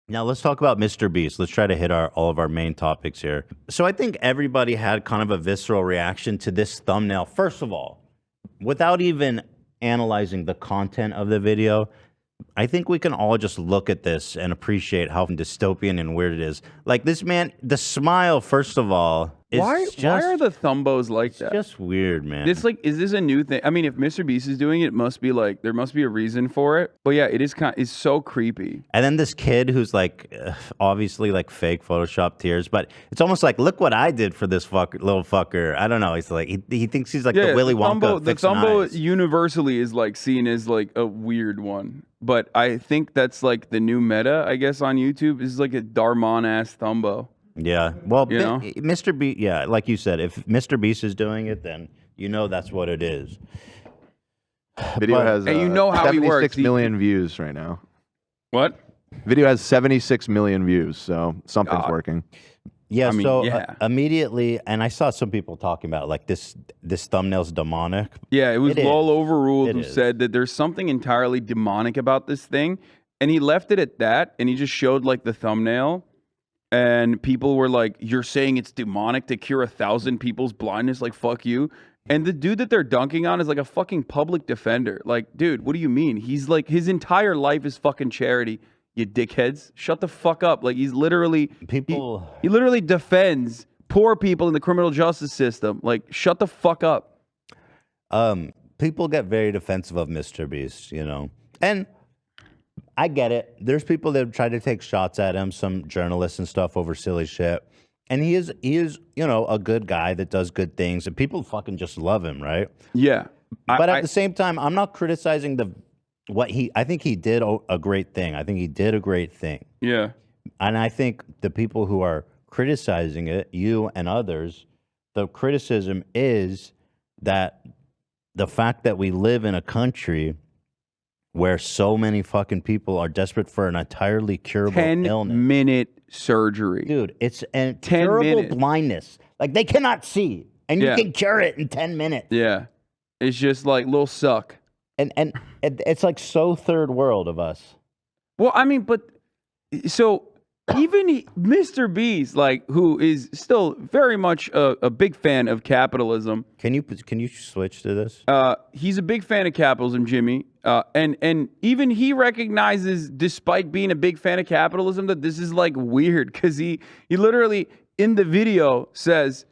Now let's talk about Mr. Beast. Let's try to hit all of our main topics here. So I think everybody had kind of a visceral reaction to this thumbnail. First of all, without even analyzing the content of the video, I think we can all just look at this and appreciate how dystopian and weird it is. Like this man, the smile, first of all, is why are the thumbos like that? Just weird, man. It's like, is this a new thing? I mean, if Mr. Beast is doing it, it must be like there must be a reason for it. But yeah, it's so creepy. And then this kid who's like obviously like fake Photoshop tears, but it's almost like, look what I did for this little fucker. I don't know. He's like he thinks he's like the Willy Wonka. The thumbo universally is like seen as like a weird one. But I think that's like the new meta, I guess, on YouTube. This is like a Darmon ass thumbo. Yeah. Well, you know? Mr. Beast, yeah, like you said, if Mr. Beast is doing it, then you know that's what it is. Video has and you know how 76 million views right now. What? Video has 76 million views, so something's working. Yeah, I mean, immediately, and I saw some people talking about like this thumbnail's demonic. Yeah, it was Lol Overruled who said that there's something entirely demonic about this thing, and he left it at that, and he just showed like the thumbnail, and people were like, "You're saying it's demonic to cure 1,000 people's blindness? Like, fuck you." And the dude that they're dunking on is like a fucking public defender. Like, dude, what do you mean? He's like, his entire life is fucking charity. You dickheads, shut the fuck up. Like, he's literally he literally defends poor people in the criminal justice system. Like, shut the fuck up. People get very defensive of Mr. Beast, you know, and I get it. There's people that try to take shots at him, some journalists and stuff, over silly shit. And he is, you know, a good guy that does good things, and people fucking just love him, right? Yeah. But at the same time, I'm not criticizing I think he did a great thing. I think he did a great thing. Yeah. And I think the people who are criticizing it, you and others, the criticism is that the fact that we live in a country where so many fucking people are desperate for an entirely curable illness. 10-minute surgery. Dude, it's a curable blindness. Like, they cannot see, and you can cure it in 10 minutes. Yeah. It's just like, little suck. And it's like so third world of us. Well, I mean, but so even Mr. Beast, like, who is still very much a big fan of capitalism. Can you switch to this? He's a big fan of capitalism, Jimmy. And even he recognizes, despite being a big fan of capitalism, that this is like weird, because he literally in the video says,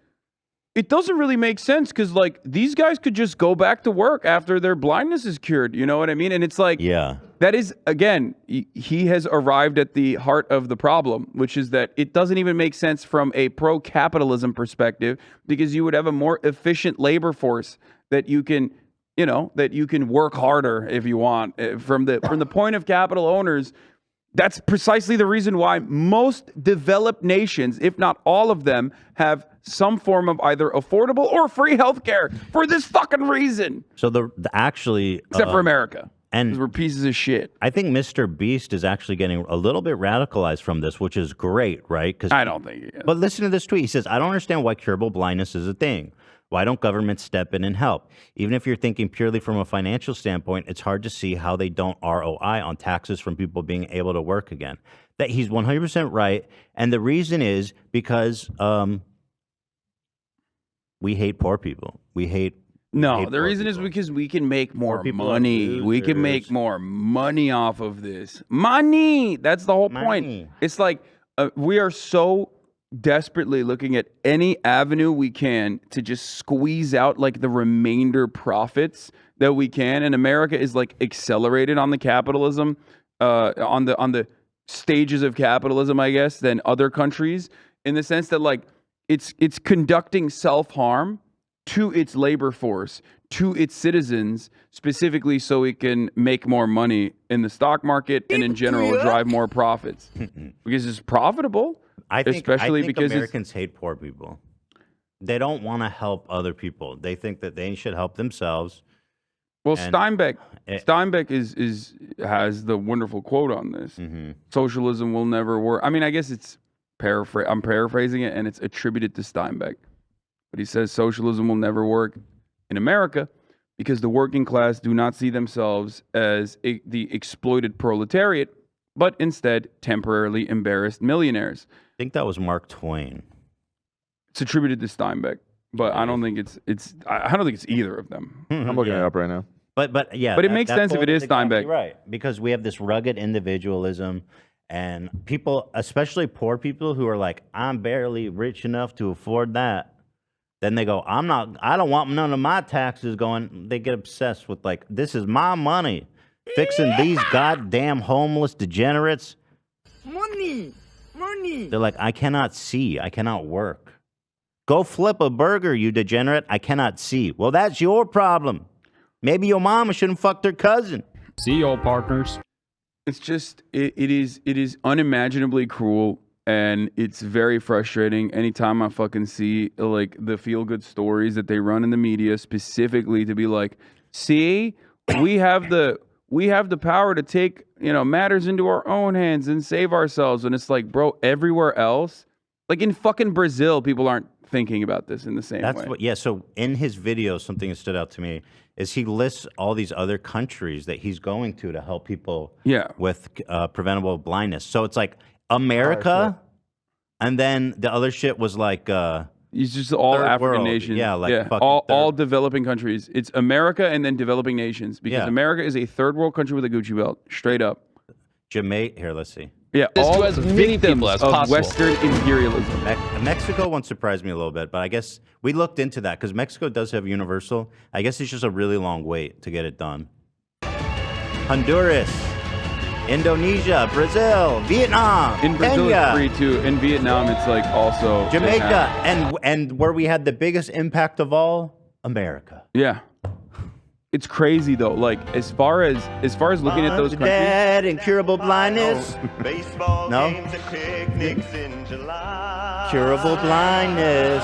it doesn't really make sense because, like, these guys could just go back to work after their blindness is cured. You know what I mean? And it's like, yeah, that is, again, he has arrived at the heart of the problem, which is that it doesn't even make sense from a pro-capitalism perspective, because you would have a more efficient labor force that you can, you know, that you can work harder if you want. From the point of capital owners, that's precisely the reason why most developed nations, if not all of them, have some form of either affordable or free healthcare for this fucking reason. So actually, except for America, and because we're pieces of shit. I think Mr. Beast is actually getting a little bit radicalized from this, which is great, right? Because I don't think he is. But listen to this tweet. He says, "I don't understand why curable blindness is a thing. Why don't governments step in and help? Even if you're thinking purely from a financial standpoint, it's hard to see how they don't ROI on taxes from people being able to work again." That he's 100% right. And the reason is because we hate poor people. The reason is because we can make more money. We can make more money off of this. Money! That's the whole point. It's like we are so desperately looking at any avenue we can to just squeeze out like the remainder profits that we can. And America is like accelerated on the capitalism, on the stages of capitalism, I guess, than other countries, in the sense that like it's conducting self-harm to its labor force, to its citizens, specifically so it can make more money in the stock market and in general drive more profits because it's profitable. I think because Americans hate poor people. They don't want to help other people. They think that they should help themselves. Well, Steinbeck has the wonderful quote on this. Socialism will never work. I mean, I guess it's I'm paraphrasing it, and it's attributed to Steinbeck. But he says socialism will never work in America because the working class do not see themselves as the exploited proletariat, but instead temporarily embarrassed millionaires. I think that was Mark Twain. It's attributed to Steinbeck, but I don't think I don't think it's either of them. I'm looking it up right now. But yeah. But it makes sense if it is exactly Steinbeck. Right. Because we have this rugged individualism and people, especially poor people who are like, I'm barely rich enough to afford that. Then they go, I don't want none of my taxes going. They get obsessed with like, this is my money. Fixing these goddamn homeless degenerates. Money. They're like, I cannot see. I cannot work. Go flip a burger, you degenerate. I cannot see. Well, that's your problem. Maybe your mama shouldn't fuck their cousin. See you, old partners. It's just, it is unimaginably cruel, and it's very frustrating anytime I fucking see like the feel-good stories that they run in the media specifically to be like, see, we have the power to take, matters into our own hands and save ourselves. And it's like, bro, everywhere else, like in fucking Brazil, people aren't thinking about this in the same way. Yeah. So in his video, something that stood out to me is he lists all these other countries that he's going to help people with preventable blindness. So it's like America, and then the other shit was like it's just all African world. nations. Yeah, like all developing countries. It's America and then developing nations, because America is a third world country with a Gucci belt, straight up. Jamaica. Here, let's see. Yeah, all as many people as possible. Western imperialism. Mexico once surprised me a little bit, but I guess we looked into that because Mexico does have universal. I guess it's just a really long wait to get it done. Honduras, Indonesia, Brazil, Vietnam, in Brazil Kenya, it's free too. In Vietnam, it's like also Jamaica, and where we had the biggest impact of all, America. Yeah. It's crazy though. Like as far as looking at those countries, dead, incurable blindness. Baseball No? games and picnics in July. Curable blindness.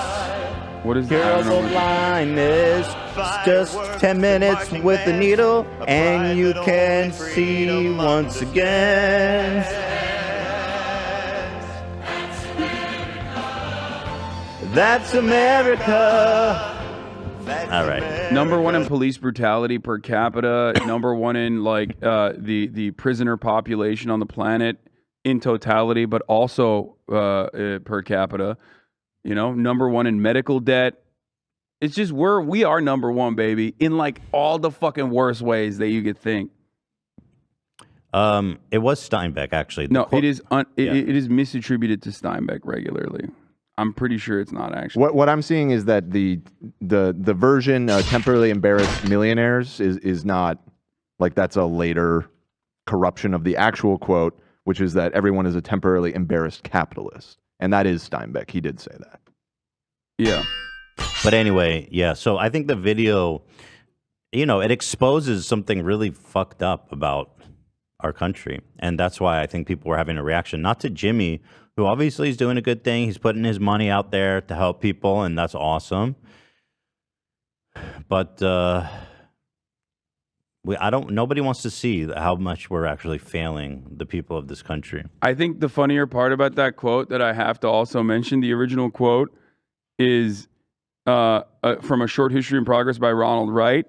what is that? I don't Curable know. blindness. It's just 10 minutes with the needle, and you can see once again. That's America. All right. Number one in police brutality per capita. Number one in like the prisoner population on the planet in totality, but also per capita. Number one in medical debt. It's just we are number one, baby, in like all the fucking worst ways that you could think. It was Steinbeck actually. No, it is it is misattributed to Steinbeck regularly. I'm pretty sure it's not actually. What I'm seeing is that the version temporarily embarrassed millionaires is not like, that's a later corruption of the actual quote, which is that everyone is a temporarily embarrassed capitalist, and that is Steinbeck. He did say that. Yeah. But anyway, yeah. So I think the video, it exposes something really fucked up about our country, and that's why I think people were having a reaction, not to Jimmy, who obviously is doing a good thing. He's putting his money out there to help people, and that's awesome. But nobody wants to see how much we're actually failing the people of this country. I think the funnier part about that quote that I have to also mention, the original quote, is from A Short History in Progress by Ronald Wright,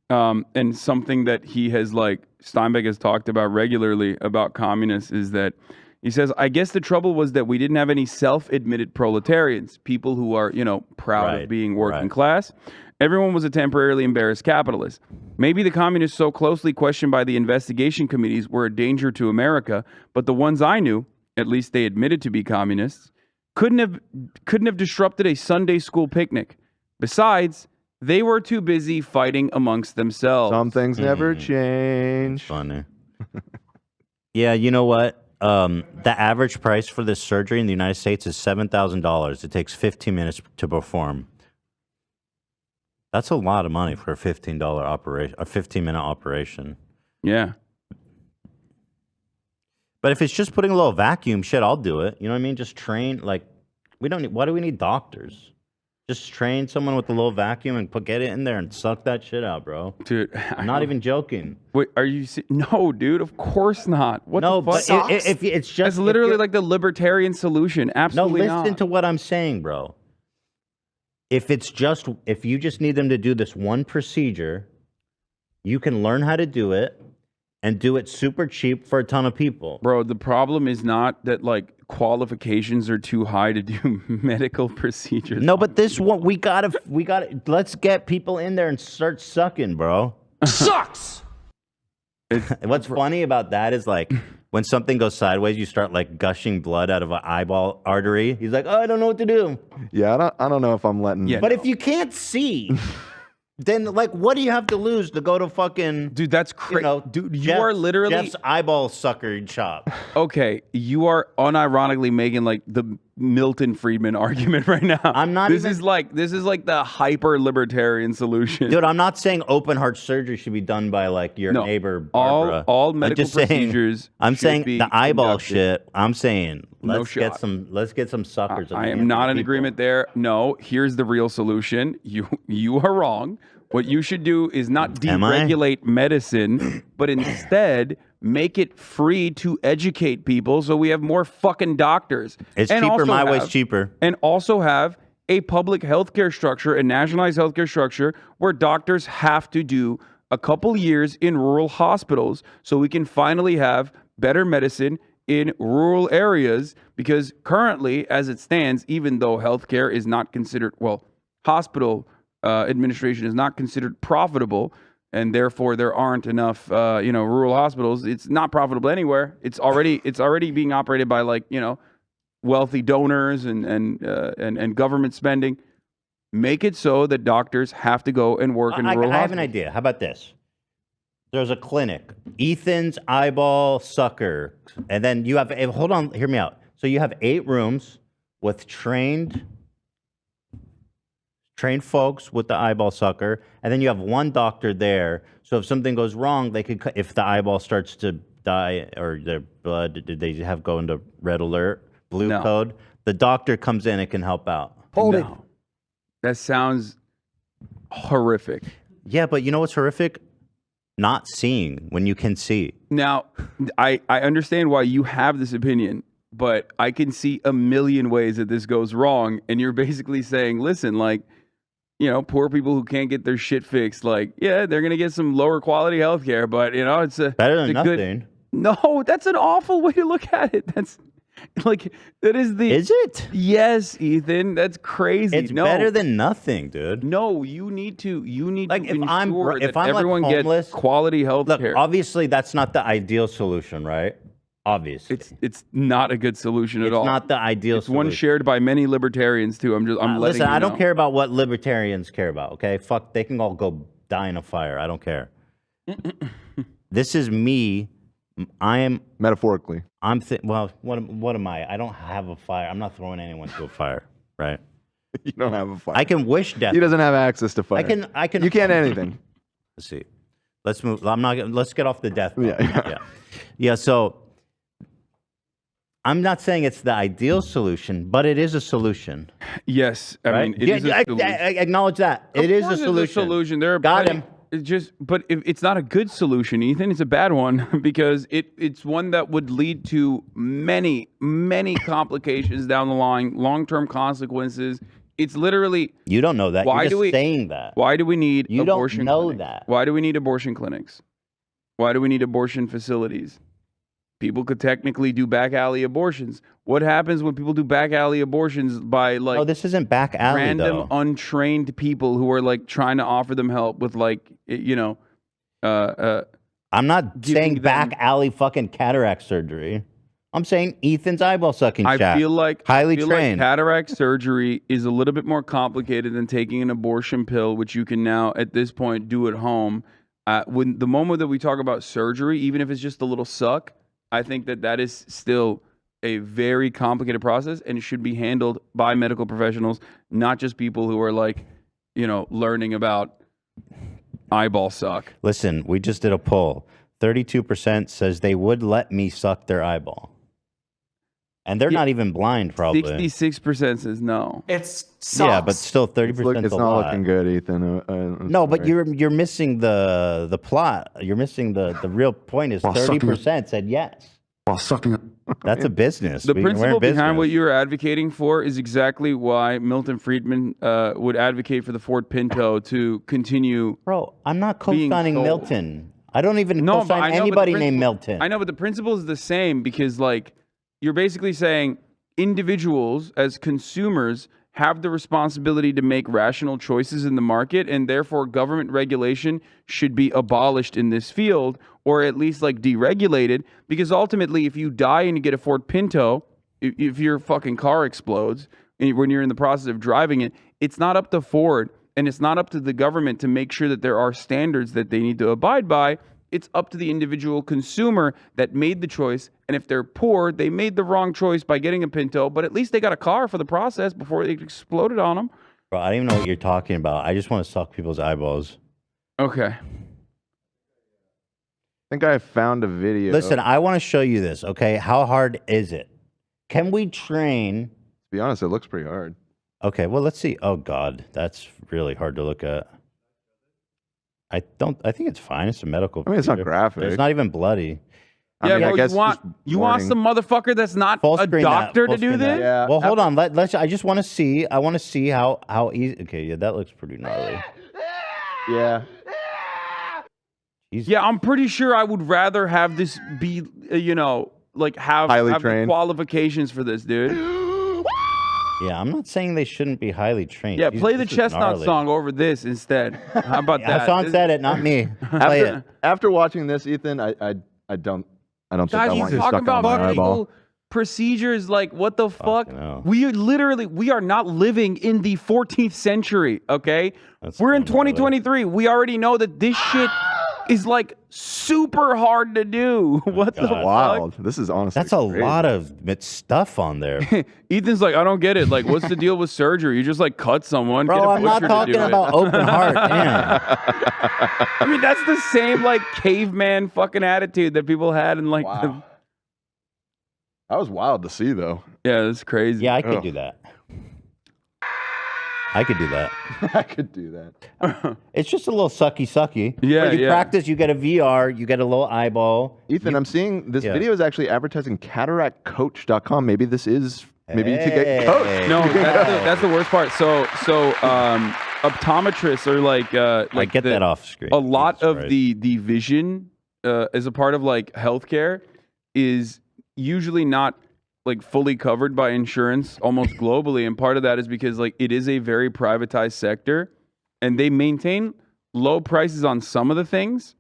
and something that he has, like, Steinbeck has talked about regularly about communists is that he says, I guess the trouble was that we didn't have any self-admitted proletarians, people who are, proud of being working class. Everyone was a temporarily embarrassed capitalist. Maybe the communists so closely questioned by the investigation committees were a danger to America, but the ones I knew, at least they admitted to be communists, couldn't have disrupted a Sunday school picnic. Besides, they were too busy fighting amongst themselves. Some things never change. Funny. Yeah, you know what? The average price for this surgery in the United States is $7,000. It takes 15 minutes to perform. That's a lot of money for a $15 operation, a 15-minute operation. Yeah. But if it's just putting a little vacuum, shit, I'll do it. You know what I mean? Just train, like, why do we need doctors? Just train someone with a little vacuum and get it in there and suck that shit out, bro. Dude, I'm not even joking. Wait, are you? No, dude. Of course not. What No, the fuck? but if it's just, That's literally like the libertarian solution. Absolutely no, listen to what I'm saying, bro. If you just need them to do this one procedure, you can learn how to do it, and do it super cheap for a ton of people. Bro, the problem is not that like qualifications are too high to do medical procedures. No, but this one we gotta let's get people in there and start sucking, bro. Sucks. What's funny about that is like when something goes sideways, you start like gushing blood out of an eyeball artery. He's like, oh, I don't know what to do. Yeah, I don't know if I'm letting. Yeah. But if you can't see, then like, what do you have to lose to go to fucking? Dude, that's crazy. Dude, you Jeff, are literally Jeff's eyeball sucker shop. okay. You are unironically making like the Milton Friedman argument right now. I'm not. This is like the hyper libertarian solution, dude. I'm not saying open heart surgery should be done by like your neighbor Barbara. All medical procedures. I'm saying the eyeball shit. I'm saying let's get some suckers. I am not in agreement there. No, here's the real solution. You are wrong. What you should do is not deregulate medicine, but instead make it free to educate people so we have more fucking doctors. It's cheaper. My way's cheaper. And also have a public healthcare structure, a nationalized healthcare structure where doctors have to do a couple years in rural hospitals so we can finally have better medicine in rural areas, because currently, as it stands, even though healthcare is not considered, hospital administration is not considered profitable, and therefore there aren't enough, rural hospitals. It's not profitable anywhere. It's already being operated by wealthy donors and government spending. Make it so that doctors have to go and work in rural hospitals. I have an idea. How about this? There's a clinic, Ethan's Eyeball Sucker, and then you have. Hold on, hear me out. So you have 8 rooms with trained folks with the eyeball sucker, and then you have one doctor there. So if something goes wrong, they could. If the eyeball starts to die or their blood, did they have go into red alert, blue code? The doctor comes in and can help out. Hold it. That sounds horrific. Yeah, but you know what's horrific? Not seeing when you can see. Now, I understand why you have this opinion, but I can see a million ways that this goes wrong. And you're basically saying, listen, poor people who can't get their shit fixed, they're going to get some lower quality healthcare, but it's better than nothing. No, that's an awful way to look at it. That's that is the. Is it? Yes, Ethan. That's crazy. It's better than nothing, dude. No, you need to if I'm everyone homeless, gets quality health care. Look, obviously that's not the ideal solution, right? Obviously. It's not a good solution at all. It's not the ideal solution. One shared by many libertarians too. I'm letting listen, you know. I don't care about what libertarians care about, okay? Fuck, they can all go die in a fire. I don't care. This is me. I am metaphorically. Well, what am I? I don't have a fire. I'm not throwing anyone to a fire, right? You don't have a fire. I can wish death. He doesn't have access to fire. I can. You can't anything. Let's see. Let's move. Let's get off the death. Yeah. So I'm not saying it's the ideal solution, but it is a solution. Yes, I mean, I acknowledge that it is a solution. There are got him. But it's not a good solution, Ethan. It's a bad one because it's one that would lead to many complications down the line, long-term consequences. It's literally. You don't know that. You're just saying that. Why do we need You abortion don't know clinics? that. Why do we need abortion clinics? Why do we need abortion facilities? People could technically do back alley abortions. What happens when people do back alley abortions by No, this isn't back alley random though. untrained people who are trying to offer them help with I'm not saying back alley fucking cataract surgery. I'm saying Ethan's eyeball sucking shack. I feel like trained. Cataract surgery is a little bit more complicated than taking an abortion pill, which you can now at this point do at home. When the moment that we talk about surgery, even if it's just a little suck, I think that is still a very complicated process, and it should be handled by medical professionals, not just people who are learning about eyeball suck. Listen, we just did a poll. 32% says they would let me suck their eyeball. And they're not even blind, probably. 66% says no. Sucks. Yeah, but still 30% It's not looking good, Ethan. No, but you're missing the plot. You're missing the real point is 30% said yes. While sucking. That's a business. The principle behind what you're advocating for is exactly why Milton Friedman would advocate for the Ford Pinto to continue. Bro, I'm not co-signing Milton. I don't even co-sign anybody named Milton. I know, but the principle is the same because, like, you're basically saying individuals as consumers have the responsibility to make rational choices in the market, and therefore government regulation should be abolished in this field, or at least like deregulated, because ultimately if you die and you get a Ford Pinto, if your fucking car explodes when you're in the process of driving it, it's not up to Ford and it's not up to the government to make sure that there are standards that they need to abide by. It's up to the individual consumer that made the choice. And if they're poor, they made the wrong choice by getting a Pinto, but at least they got a car for the process before it exploded on them. Bro, I don't even know what you're talking about. I just want to suck people's eyeballs. Okay. I think I found a video. Listen, I want to show you this, okay? How hard is it? Can we train? To be honest, it looks pretty hard. Okay, well, let's see. Oh, God, that's really hard to look at. I think it's fine. It's a medical. I mean, it's not graphic. It's not even bloody. Yeah, I mean, bro, you want some motherfucker that's not a doctor to do this? Yeah. Well, hold on. Let's. I just want to see. I want to see how easy. Okay, yeah, that looks pretty gnarly. Yeah. Yeah, I'm pretty sure I would rather have this be, like have the qualifications for this, dude. Yeah, I'm not saying they shouldn't be highly trained. Yeah, play the Chestnut song over this instead. How about that? Hassan said it, not me. Play it. After watching this, Ethan, I don't think I want you stuck on my eyeball. Procedures, like, what the fuck? We are not living in the 14th century, okay? We're in 2023. We already know that this shit is like super hard to do. What the fuck? Wild. This is honestly That's a lot of stuff on there. Ethan's like, I don't get it. Like, what's the deal with surgery? You just like cut someone. Bro, I'm not talking about open heart. Damn. I mean, that's the same like caveman fucking attitude that people had in like Wow. That was wild to see, though. Yeah, that's crazy. Yeah, I could do that. I could do that. I could do that. It's just a little sucky. Yeah, you practice, you get a VR, you get a little eyeball. Ethan, I'm seeing this video is actually advertising cataractcoach.com. Maybe this is you could get coached. No, that's the worst part. So optometrists are like get that off screen. A lot of the vision as a part of like healthcare is usually not like fully covered by insurance almost globally, and part of that is because like it is a very privatized sector and they maintain low prices on some of the things.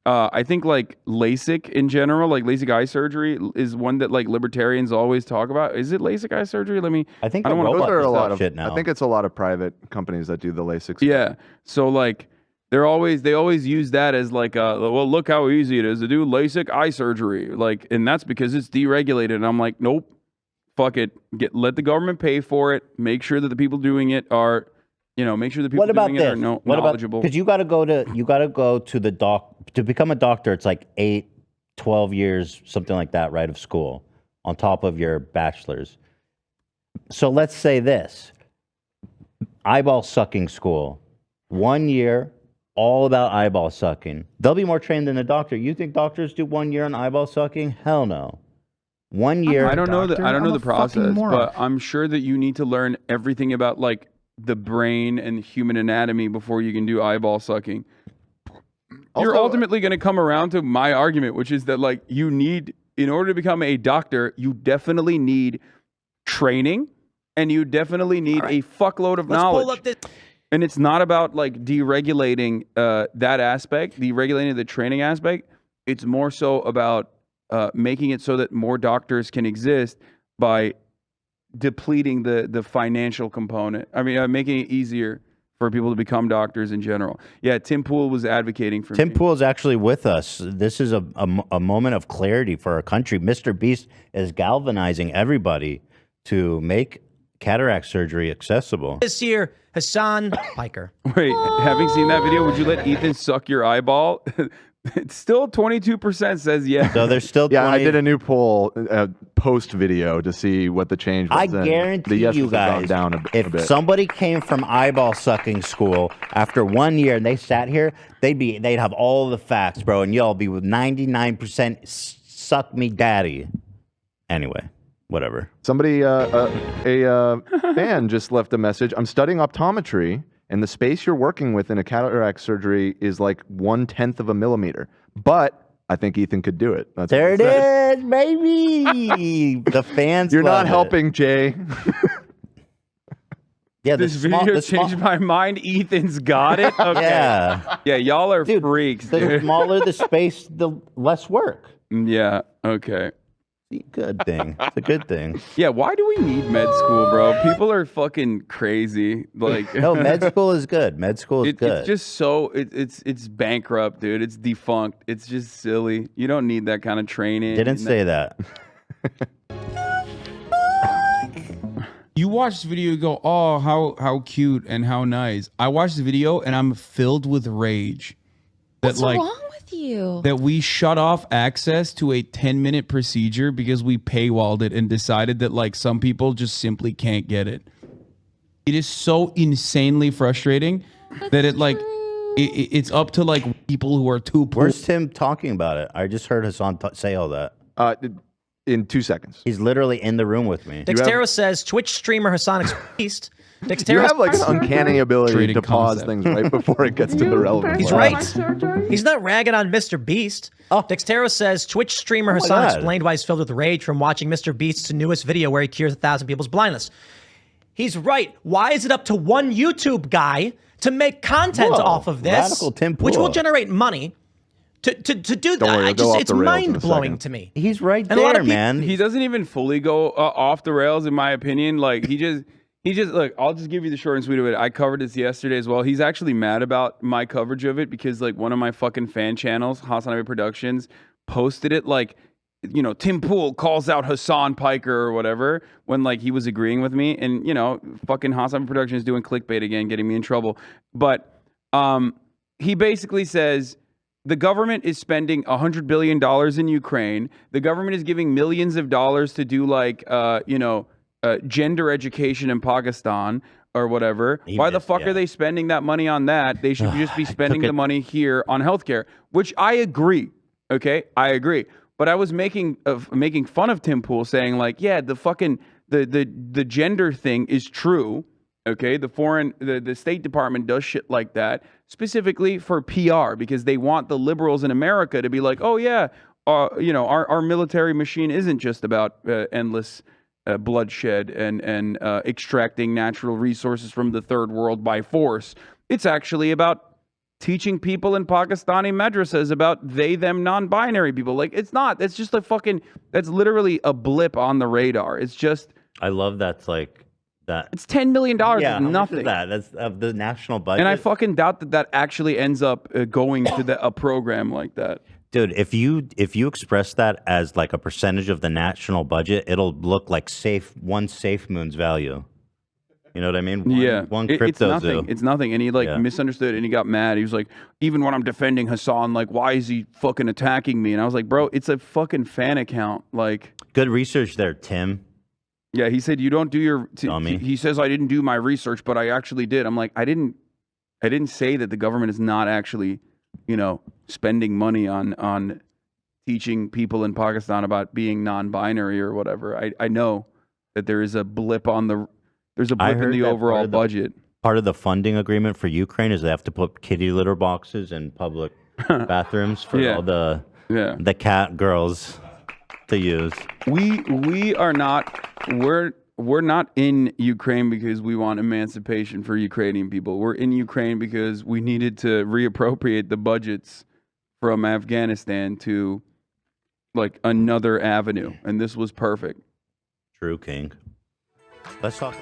I think like LASIK in general, like LASIK eye surgery is one that like libertarians always talk about. Is it LASIK eye surgery? I think I don't want to. Those are a lot of shit now. I think it's a lot of private companies that do the LASIK stuff. Yeah. So like they always use that as like well, look how easy it is to do LASIK eye surgery. Like, and that's because it's deregulated. And I'm like, nope, fuck it. Let the government pay for it. Make sure that the people doing it are, make sure the people doing it are knowledgeable. Because you got to go to the to become a doctor. It's like 8, 12 years, something like that, right, of school on top of your bachelor's. So let's say this, eyeball sucking school, 1 year, all about eyeball sucking. They'll be more trained than a doctor. You think doctors do 1 year on eyeball sucking? Hell no. 1 year. I don't know the process, but I'm sure that you need to learn everything about like the brain and human anatomy before you can do eyeball sucking. You're ultimately going to come around to my argument, which is that like in order to become a doctor, you definitely need training and you definitely need a fuckload of knowledge. Pull up this. And it's not about like deregulating that aspect, deregulating the training aspect. It's more so about making it so that more doctors can exist by depleting the financial component. I mean, making it easier for people to become doctors in general. Yeah, Tim Pool was advocating for Tim Pool is actually with us. This is a moment of clarity for our country. MrBeast is galvanizing everybody to make cataract surgery accessible. This year, Hassan Piker. Wait, having seen that video, would you let Ethan suck your eyeball? It's still 22% says yes. So there's still 20. Yeah, I did a new poll post video to see what the change was. I guarantee you guys, if somebody came from eyeball sucking school after 1 year and they sat here, they'd have all the facts, bro, and y'all be with 99% suck me daddy. Anyway. Whatever. Somebody, a fan just left a message. I'm studying optometry, And the space you're working with in a cataract surgery is like 1/10 of a millimeter. But I think Ethan could do it. That's there it is, baby. The fans. You're love not helping, Jay. Yeah, this video changed my mind. Ethan's got it. Okay. Yeah, y'all are freaks. The smaller the space, the less work. Yeah. Okay. Good thing. It's a good thing. Yeah. Why do we need med school, bro? People are fucking crazy. Like, no, med school is good. Med school is good. It's just so it's bankrupt, dude. It's defunct. It's just silly. You don't need that kind of training. Didn't say that. You watch the video, you go, oh, how cute and how nice. I watched the video and I'm filled with rage. What's wrong with you? That we shut off access to a 10-minute procedure because we paywalled it and decided that like some people just simply can't get it. It is so insanely frustrating that it like it's up to like people who are too poor. Where's Tim talking about it? I just heard Hassan say all that. In 2 seconds. He's literally in the room with me. Dextero says Twitch streamer Hassan Beast. You have like an uncanny ability to pause things right before it gets to the relevant. He's right. He's not ragging on MrBeast. Dextero says Twitch streamer Hassan explained why he's filled with rage from watching MrBeast's newest video where he cures 1,000 people's blindness. He's right. Why is it up to one YouTube guy to make content off of this, Radical Tim Pool. which will generate money? To do that, it's mind-blowing to me. He's right And a lot there, of people- man. He doesn't even fully go off the rails, in my opinion. Like he just look. I'll just give you the short and sweet of it. I covered this yesterday as well. He's actually mad about my coverage of it because like one of my fucking fan channels, Hassan Productions, posted it like, you know, Tim Pool calls out Hassan Piker or whatever when like he was agreeing with me, and you know, fucking Hassan Productions doing clickbait again, getting me in trouble. But he basically says, the government is spending $100 billion in Ukraine. The government is giving millions of dollars to do like, gender education in Pakistan or whatever. Why the fuck are they spending that money on that? They should just be spending the money here on healthcare, which I agree. Okay, I agree. But I was making fun of Tim Pool, saying like, yeah, the fucking the gender thing is true. Okay, the State Department does shit like that specifically for PR because they want the liberals in America to be like, oh yeah, you know, our military machine isn't just about endless bloodshed and extracting natural resources from the third world by force. It's actually about teaching people in Pakistani madrasas about they, them, non-binary people. Like, it's not. It's just a fucking, that's literally a blip on the radar. It's just. I love that's like. That. It's $10 million. Yeah, it's nothing. That's of the national budget. And I fucking doubt that actually ends up going to a program like that. Dude, if you express that as like a percentage of the national budget, it'll look like one safe moon's value. You know what I mean? One crypto it's nothing. zoo. It's nothing. And he misunderstood and he got mad. He was like, even when I'm defending Hassan, like, why is he fucking attacking me? And I was like, bro, it's a fucking fan account. Like, good research there, Tim. Yeah, he said you don't do your. Dummy. He says I didn't do my research, but I actually did. I'm like, I didn't say that the government is not actually, you know, spending money on teaching people in Pakistan about being non-binary or whatever. I know that there is a blip in the overall budget. Part of the funding agreement for Ukraine is they have to put kitty litter boxes in public bathrooms for all the cat girls to use. We are not. We're not in Ukraine because we want emancipation for Ukrainian people. We're in Ukraine because we needed to reappropriate the budgets from Afghanistan to like another avenue, and this was perfect. True, King. Let's talk.